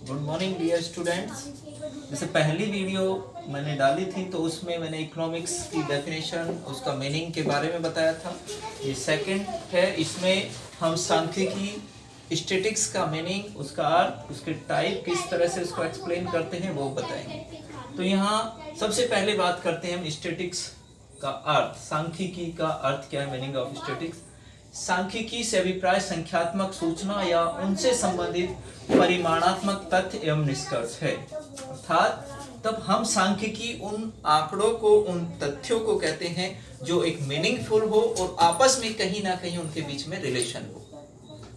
Good morning dear students. जैसे पहली video मैंने डाली थी तो उसमें मैंने इकोनॉमिक्स की डेफिनेशन, उसका मीनिंग के बारे में बताया था। ये सेकंड है, इसमें हम सांख्यिकी स्टैटिक्स का मीनिंग, उसका अर्थ, उसके टाइप, किस तरह से उसको एक्सप्लेन करते हैं वो बताएंगे। तो यहाँ सबसे पहले बात करते हैं हम स्टैटिक्स का अर्थ। सांख्यिकी का अर्थ क्या है, मीनिंग ऑफ स्टैटिक्स। सांख्यिकी से अभिप्राय संख्यात्मक सूचना या उनसे संबंधित परिमाणात्मक तथ्य एवं निष्कर्ष है। अर्थात तब हम सांख्यिकी उन आंकड़ों को, उन तथ्यों को कहते हैं जो एक मीनिंगफुल हो और आपस में कहीं ना कहीं उनके बीच में रिलेशन हो।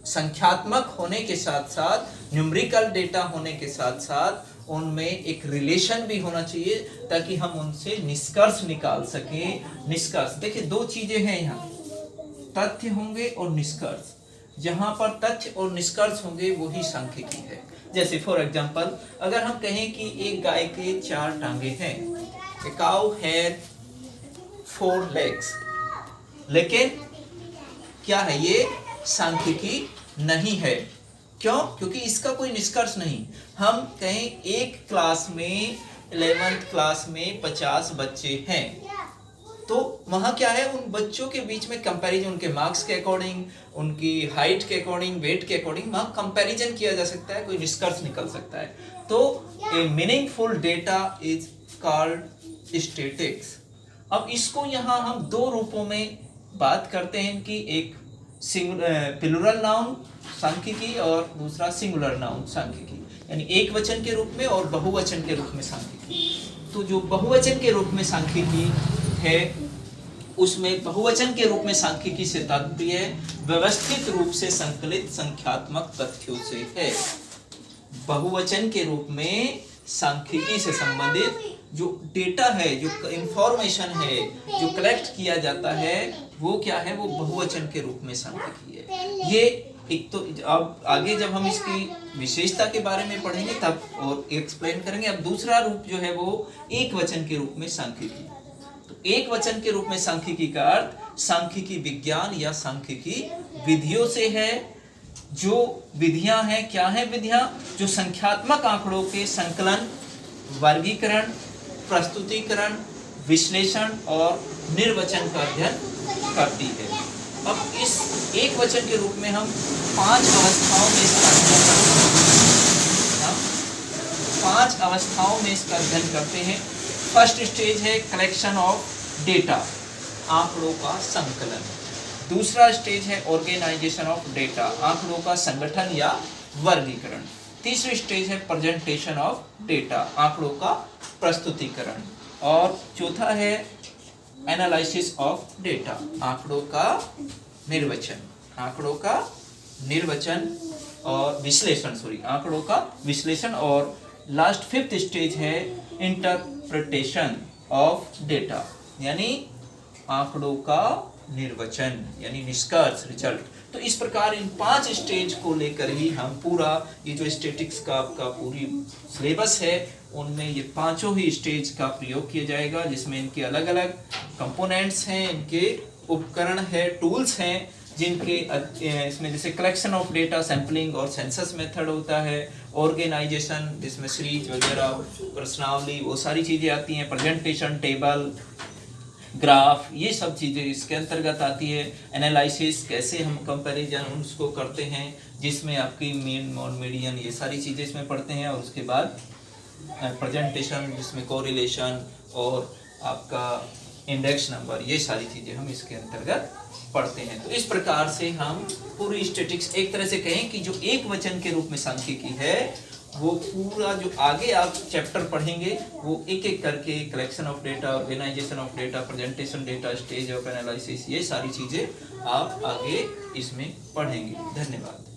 संख्यात्मक होने के साथ साथ, न्यूमेरिकल डेटा होने के साथ साथ उनमें एक रिलेशन भी होना चाहिए ताकि हम उनसे निष्कर्ष निकाल सकें। निष्कर्ष देखिए, दो चीजें हैं यहाँ, तथ्य होंगे और निष्कर्ष। जहां पर तथ्य और निष्कर्ष होंगे वही सांख्यिकी है। जैसे फॉर एग्जांपल, अगर हम कहें कि एक गाय के 4 टांगे हैं, ए काउ हैड 4 legs, लेकिन क्या है, ये सांख्यिकी नहीं है। क्यों? क्योंकि इसका कोई निष्कर्ष नहीं। हम कहें एक क्लास में, 11th क्लास में 50 बच्चे हैं, तो वहाँ क्या है, उन बच्चों के बीच में कंपैरिजन, उनके मार्क्स के अकॉर्डिंग, उनकी हाइट के अकॉर्डिंग, वेट के अकॉर्डिंग वहाँ कंपैरिजन किया जा सकता है, कोई निष्कर्ष निकल सकता है। तो ए meaningful data is called statics. अब इसको यहाँ हम दो रूपों में बात करते हैं कि एक प्लूरल नाउन सांख्यिकी और दूसरा सिंगुलर नाउन सांख्यिकी, यानी एक वचन के रूप में और बहुवचन के रूप में सांख्यिकी। तो जो बहुवचन के रूप में सांख्यिकी है, उसमें बहुवचन के रूप में सांख्यिकी से तात्पर्य व्यवस्थित रूप से संकलित संख्यात्मक तथ्यों से है। बहुवचन के रूप में सांख्यिकी से संबंधित जो डेटा है, जो इंफॉर्मेशन है, जो कलेक्ट किया जाता है, वो क्या है, वो बहुवचन के रूप में सांख्यिकी है। ये एक तो अब आगे जब हम इसकी विशेषता के बारे में पढ़ेंगे तब और एक्सप्लेन करेंगे। अब दूसरा रूप जो है वो एक वचन के रूप में सांख्यिकी। तो एक वचन के रूप में सांख्यिकी का अर्थ सांख्यिकी विज्ञान या सांख्यिकी विधियों से है। जो विधियां हैं, क्या है विधियां, जो संख्यात्मक आंकड़ों के संकलन, वर्गीकरण, प्रस्तुतिकरण, विश्लेषण और निर्वचन का अध्ययन करती है। अब इस एक वचन के रूप में हम 5 अवस्थाओं में इसका अध्ययन करते हैं। 5 अवस्थाओं में इसका अध्ययन करते हैं। फर्स्ट स्टेज है कलेक्शन ऑफ डेटा, आंकड़ों का संकलन। दूसरा स्टेज है ऑर्गेनाइजेशन ऑफ डेटा, आंकड़ों का संगठन या वर्गीकरण। तीसरी स्टेज है प्रेजेंटेशन ऑफ डेटा, आंकड़ों का प्रस्तुतिकरण। और चौथा है एनालिसिस ऑफ डेटा, आंकड़ों का निर्वचन, आंकड़ों का निर्वचन और विश्लेषण, आंकड़ों का विश्लेषण। और लास्ट 5th स्टेज है इंटरप्रिटेशन ऑफ डेटा, यानी आंकड़ों का निर्वचन, यानी निष्कर्ष, रिजल्ट। तो इस प्रकार इन 5 स्टेज को लेकर ही हम पूरा ये जो स्टैटिक्स का आपका पूरी सिलेबस है, उनमें ये 5 ही स्टेज का प्रयोग किया जाएगा, जिसमें इनके अलग अलग कंपोनेंट्स हैं, इनके उपकरण है, टूल्स हैं, जिनके इसमें जैसे कलेक्शन ऑफ डेटा, सैम्पलिंग और सेंसस मेथड होता है। ऑर्गेनाइजेशन, जिसमें सीरीज वगैरह, प्रश्नावली, वो सारी चीज़ें आती हैं। प्रेजेंटेशन, टेबल, ग्राफ, ये सब चीज़ें इसके अंतर्गत आती है। एनालिसिस, कैसे हम कंपैरिजन उसको करते हैं, जिसमें आपकी मीन, मोड, मीडियन, ये सारी चीज़ें इसमें पढ़ते हैं। और उसके बाद प्रेजेंटेशन, जिसमें कोरिलेशन और आपका इंडेक्स नंबर, ये सारी चीज़ें हम इसके अंतर्गत पढ़ते हैं। तो इस प्रकार से हम पूरी स्टैटिक्स, एक तरह से कहें कि जो एक वचन के रूप में सांख्यिकी है, वो पूरा जो आगे आप चैप्टर पढ़ेंगे वो एक एक करके collection of data, organisation of data, presentation data, stage of analysis, ये सारी चीज़ें आप आगे इसमें पढ़ेंगे। धन्यवाद।